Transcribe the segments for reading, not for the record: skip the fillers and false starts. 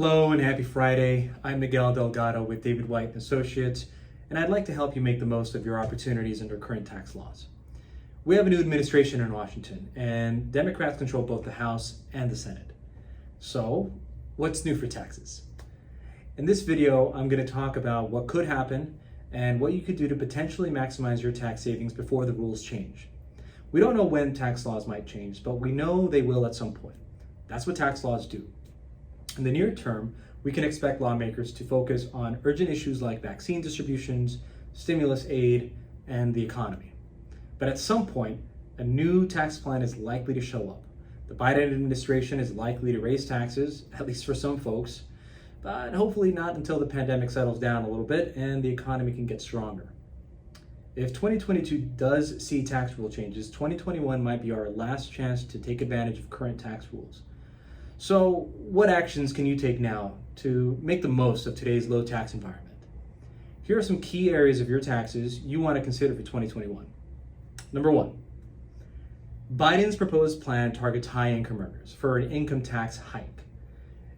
Hello and happy Friday. I'm Miguel Delgado with David White & Associates, and I'd like to help you make the most of your opportunities under current tax laws. We have a new administration in Washington, and Democrats control both the House and the Senate. So, what's new for taxes? In this video, I'm going to talk about what could happen and what you could do to potentially maximize your tax savings before the rules change. We don't know when tax laws might change, but we know they will at some point. That's what tax laws do. In the near term, we can expect lawmakers to focus on urgent issues like vaccine distributions, stimulus aid, and the economy. But at some point, a new tax plan is likely to show up. The Biden administration is likely to raise taxes, at least for some folks, but hopefully not until the pandemic settles down a little bit and the economy can get stronger. If 2022 does see tax rule changes, 2021 might be our last chance to take advantage of current tax rules. So, what actions can you take now to make the most of today's low tax environment? Here are some key areas of your taxes you want to consider for 2021. Number one, Biden's proposed plan targets high-income earners for an income tax hike.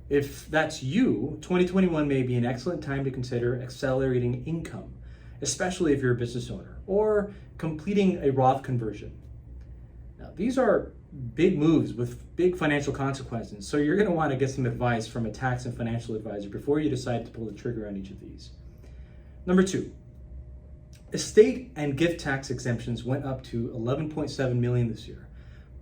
If that's you, 2021 may be an excellent time to consider accelerating income, especially if you're a business owner, or completing a Roth conversion. Now, these are big moves with big financial consequences, so you're going to want to get some advice from a tax and financial advisor before you decide to pull the trigger on each of these. Number two, estate and gift tax exemptions went up to $11.7 million this year,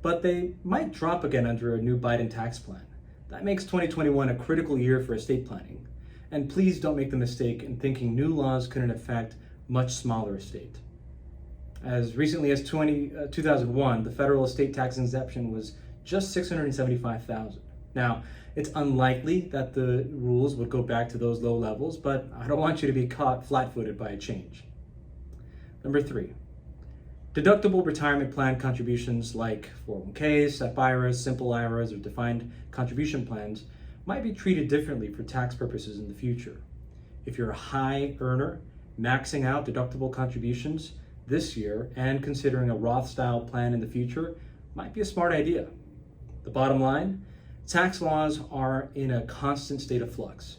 but they might drop again under a new Biden tax plan. That makes 2021 a critical year for estate planning, and please don't make the mistake in thinking new laws couldn't affect much smaller estate. As recently as 2001, the federal estate tax exemption was just $675,000. Now, it's unlikely that the rules would go back to those low levels, but I don't want you to be caught flat-footed by a change. Number three, deductible retirement plan contributions like 401ks, SEP IRAs, simple IRAs, or defined contribution plans might be treated differently for tax purposes in the future. If you're a high earner, maxing out deductible contributions this year and considering a Roth-style plan in the future might be a smart idea. The bottom line, tax laws are in a constant state of flux.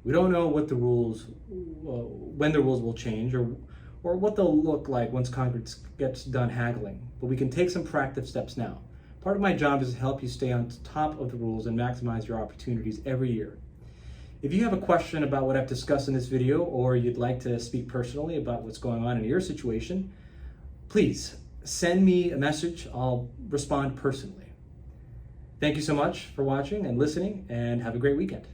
We don't know what the rules, when the rules will change or what they'll look like once Congress gets done haggling, but we can take some proactive steps now. Part of my job is to help you stay on top of the rules and maximize your opportunities every year. If you have a question about what I've discussed in this video, or you'd like to speak personally about what's going on in your situation, please send me a message. I'll respond personally. Thank you so much for watching and listening, and have a great weekend.